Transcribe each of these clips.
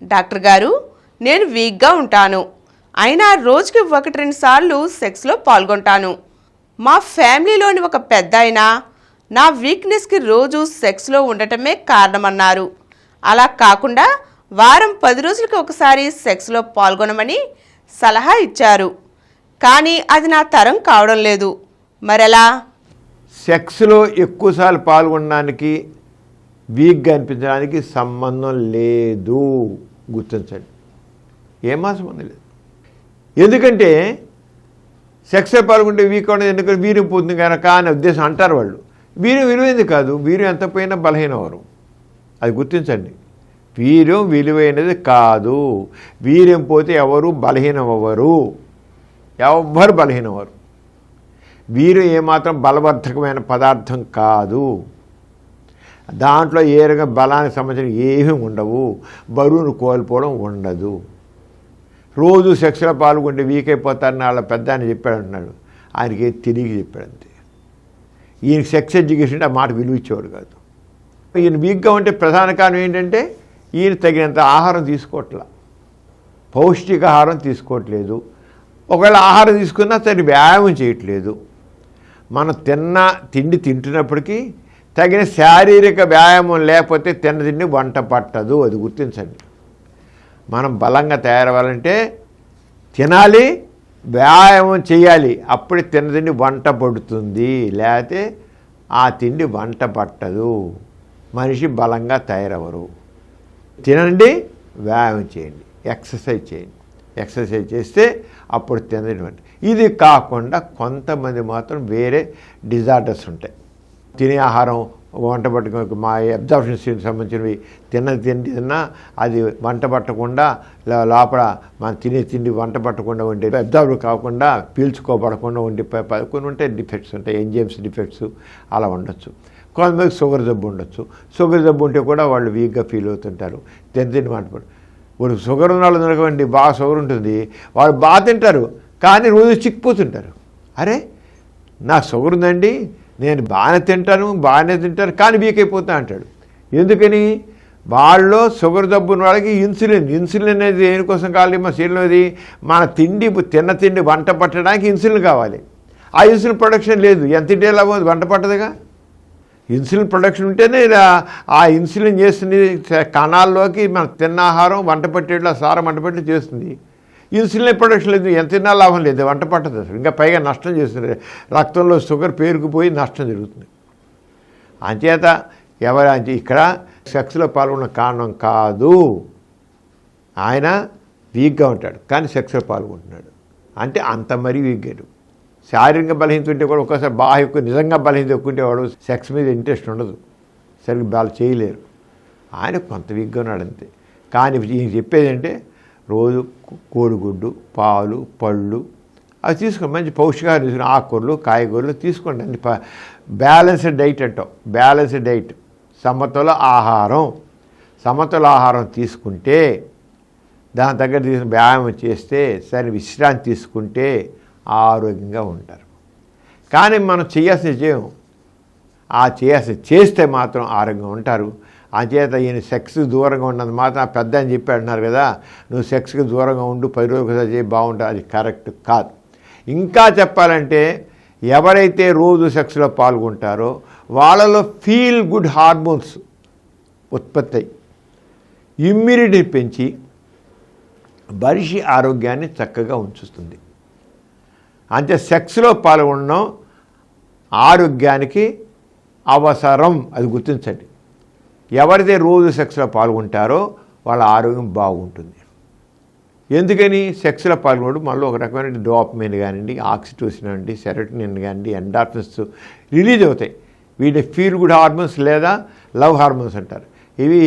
Doctor గారు, నేను వీక్గా ఉంటాను, అయినా రోజుకి 1-2 సార్లు సెక్స్లో పాల్గొంటాను. మా ఫ్యామిలీలోని ఒక పెద్దాయన నా వీక్నెస్కి రోజు సెక్స్లో ఉండటమే కారణమన్నారు. అలా కాకుండా వారం 10 రోజులకి ఒకసారి సెక్స్లో పాల్గొనమని సలహా ఇచ్చారు. కానీ అది నా తరం కావడం లేదు. మరెలా? సెక్స్లో ఎక్కువసార్లు పాల్గొనడానికి వీక్గా అనిపించడానికి సంబంధం లేదు, గుర్తించండి. ఏమా సంబంధం లేదు. ఎందుకంటే సెక్స్లో పాల్గొంటే వీక్ ఉండదు, ఎందుకంటే వీర్యం పోతుంది కనుక అనే ఉద్దేశం అంటారు వాళ్ళు. వీర్యం విలువైంది కాదు, వీర్యం ఎంత పోయినా బలహీనవరు, అది గుర్తించండి. వీర్యం విలువైనది కాదు. వీర్యం పోతే ఎవరు బలహీనమవ్వరు, ఎవ్వరు బలహీనమవ్వరు. వీర్యం ఏమాత్రం బలవర్ధకమైన పదార్థం కాదు. దాంట్లో ఏ రకం బలానికి సంబంధించిన ఏమీ ఉండవు, బరువును కోల్పోవడం ఉండదు. రోజు సెక్స్లో పాల్గొంటే వీక్ అయిపోతారని వాళ్ళ పెద్ద ఆయన చెప్పాడు అన్నాడు. ఆయనకి తిరిగి చెప్పాడు అంతే. ఈయనకి సెక్స్ ఎడ్యుకేషన్ ఆ మాట విలువ ఇచ్చేవాడు కాదు. ఈయన వీక్గా ఉంటే ప్రధాన కారణం ఏంటంటే ఈయన తగినంత ఆహారం తీసుకోవట్లా, పౌష్టికాహారం తీసుకోవట్లేదు. ఒకవేళ ఆహారం తీసుకున్నా సరే వ్యాయామం చేయట్లేదు. మనం తిండి తింటున్నప్పటికీ తగిన శారీరక వ్యాయామం లేకపోతే తిండి వంట పట్టదు, అది గుర్తించండి. మనం బలంగా తయారవ్వాలంటే తినాలి, వ్యాయామం చేయాలి, అప్పుడే తిండి వంట పడుతుంది. లేకపోతే ఆ తిండి వంట పట్టదు, మనిషి బలంగా తయారవ్వరు. తినండి, వ్యాయామం చేయండి, ఎక్సర్సైజ్ చేయండి. ఎక్సర్సైజ్ చేస్తే అప్పుడు తినటువంటి. ఇది కాకుండా కొంతమంది మాత్రం వేరే డిజార్డర్స్ ఉంటాయి. తినే ఆహారం వంట పట్టుకు మా అబ్జార్ప్షన్ సిస్టమ్కి సంబంధించినవి తిన్నా అది వంట పట్టకుండా లోపల మనం తిండి వంట పట్టకుండా ఉండే, అబ్జార్బ్ కాకుండా పీల్చుకోబడకుండా ఉండే కొన్ని ఉంటాయి డిఫెక్ట్స్ ఉంటాయి, ఎంజైమ్స్ డిఫెక్ట్స్ అలా ఉండొచ్చు. కొంతమందికి షుగర్ జబ్బు ఉండొచ్చు. షుగర్ జబ్బు ఉంటే కూడా వాళ్ళు వీక్గా ఫీల్ అవుతుంటారు. తిండి వంట పట్టు. వాళ్ళు షుగర్ ఉన్న వాళ్ళు దొరకండి, బాగా షుగర్ ఉంటుంది, వాళ్ళు బాగా తింటారు కానీ రోజు చిక్కిపోతుంటారు. అరే నాకు షుగర్ ఉందండి, నేను బాగానే తింటాను కానీ వీక్ అయిపోతా అంటాడు. ఎందుకని? వాళ్ళలో షుగర్ జబ్బు ఉన్న వాళ్ళకి ఇన్సులిన్ అనేది దేనికోసం కావాలి? మా శరీరంలోది మన తిండి వంట పట్టడానికి ఇన్సులిన్ కావాలి. ఆ ఇన్సులిన్ ప్రొడక్షన్ లేదు. ఎంత తింటే ఎలా వంట పట్టదుగా. ఇన్సులిన్ ప్రొడక్షన్ ఉంటేనే ఆ ఇన్సులిన్ చేస్తుంది కణాల్లోకి మన తిన్న ఆహారం వంట పట్టేట్లు, సారం వంట పట్టేట్లు చేస్తుంది. ఇన్సులిన్ ప్రొడక్షన్ లేదు, ఎంత తిన్నా లాభం లేదు, వంట పట్టదు అసలు. ఇంకా పైగా నష్టం చేస్తుంది, రక్తంలో షుగర్ పేరుకుపోయి నష్టం జరుగుతుంది. అంచేత ఇక్కడ సెక్స్లో పాల్గొన్న కారణం కాదు. ఆయన వీక్గా ఉంటాడు కానీ సెక్స్లో పాల్గొంటున్నాడు అంటే అంత మరీ వీక్గాడు. శారీరకంగా బలహీనత ఉంటే కూడా ఒక్కోసారి బాగా ఎక్కువ నిజంగా బలహీనత ఎక్కువ వాడు సెక్స్ మీద ఇంట్రెస్ట్ ఉండదు, సరిగ్గా బాగా చేయలేరు. ఆయన కొంత వీక్గా ఉన్నాడు అంతే. కానీ ఈయన చెప్పేది అంటే రోజు కోడిగుడ్డు, పాలు, పళ్ళు అవి తీసుకోండి, మంచి పౌష్టికాహారం తీసుకుని ఆకుకూరలు, కాయగూరలు తీసుకోండి. అన్ని బ్యాలెన్స్డ్ డైట్ అంటాం. బ్యాలెన్స్డ్ డైట్, సమతుల ఆహారం తీసుకుంటే, దాని దగ్గర తీసుకుని వ్యాయామం చేస్తే, సరే విశ్రాంతి తీసుకుంటే ఆరోగ్యంగా ఉంటారు. కానీ మనం చేస్తే మాత్రం ఆరోగ్యంగా ఉంటారు. అంచేత ఈయన సెక్స్కి దూరంగా ఉన్నది మాత్రం పెద్ద అని చెప్పి అంటున్నారు కదా, నువ్వు సెక్స్కి దూరంగా ఉండు, 10 రోజులు చేయి బాగుంటుంది, అది కరెక్ట్ కాదు. ఇంకా చెప్పాలంటే ఎవరైతే రోజు సెక్స్లో పాల్గొంటారో వాళ్ళలో ఫీల్ గుడ్ హార్మోన్స్ ఉత్పత్తి అయ్యి ఇమ్యూనిటీ పెంచి మనిషి ఆరోగ్యాన్ని చక్కగా ఉంచుతుంది. అంటే సెక్స్లో పాల్గొనడం ఆరోగ్యానికి అవసరం, అది గుర్తించండి. ఎవరైతే రోజు సెక్స్లో పాల్గొంటారో వాళ్ళ ఆరోగ్యం బాగుంటుంది. ఎందుకని? సెక్స్లో పాల్గొనడం మనలో ఒక రకమైన డోపమైన్ కానివ్వండి, ఆక్సిటోసిన్ కానివ్వండి, సెరోటోనిన్ కానివ్వండి, ఎండార్ఫిన్స్ రిలీజ్ అవుతాయి. వీటి ఫీల్ గుడ్ హార్మోన్స్ లేదా లవ్ హార్మోన్స్ అంటారు. ఇవి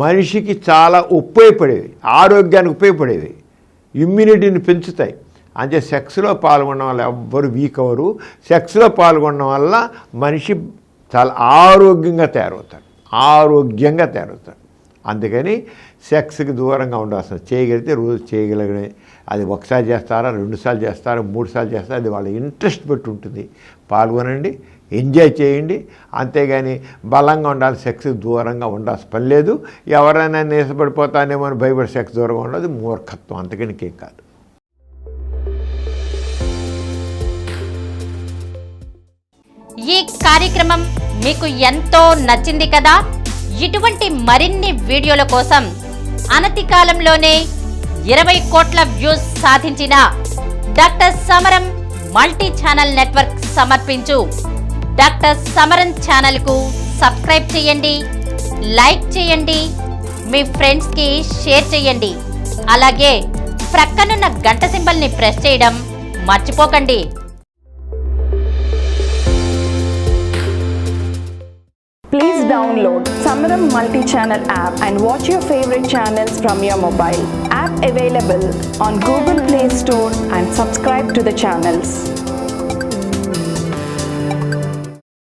మనిషికి చాలా ఉపయోగపడేవి, ఆరోగ్యానికి ఉపయోగపడేవి, ఇమ్యూనిటీని పెంచుతాయి. అంటే సెక్స్లో పాల్గొనడం వల్ల ఎవ్వరు వీక్ అవ్వరు. సెక్స్లో పాల్గొనడం వల్ల మనిషి చాలా ఆరోగ్యంగా తయారవుతాడు. అందుకని సెక్స్కి దూరంగా ఉండాల్సిన చేయగలిగితే రోజు చేయగలిగే అది ఒకసారి చేస్తారా, 2 సార్లు చేస్తారా, 3 సార్లు చేస్తారా, అది వాళ్ళ ఇంట్రెస్ట్ బట్టి ఉంటుంది. పాల్గొనండి, ఎంజాయ్ చేయండి. అంతేగాని బలంగా ఉండాలి, సెక్స్కి దూరంగా ఉండాల్సిన పని లేదు. ఎవరైనా నీసపడిపోతానేమో అని భయపడి సెక్స్ దూరంగా ఉండదు మూర్ఖత్వం, అంతకని ఇంకేం కాదు. ఈ కార్యక్రమం మీకు ఎంతో నచ్చింది కదా. ఇటువంటి మరిన్ని వీడియోల కోసం అనతి కాలంలోనే 20 కోట్ల వ్యూస్ సాధించిన డాక్టర్ సమరం మల్టీ ఛానల్ నెట్వర్క్ సమర్పించు డాక్టర్ సమరం ఛానల్కు సబ్స్క్రైబ్ చేయండి, లైక్ చేయండి, మీ ఫ్రెండ్స్కి షేర్ చేయండి. అలాగే ప్రక్కనున్న గంట సింబల్ని ప్రెస్ చేయడం మర్చిపోకండి. Please download Samaram Multi-Channel app and watch your favorite channels from your mobile. App available on Google Play Store and subscribe to the channels.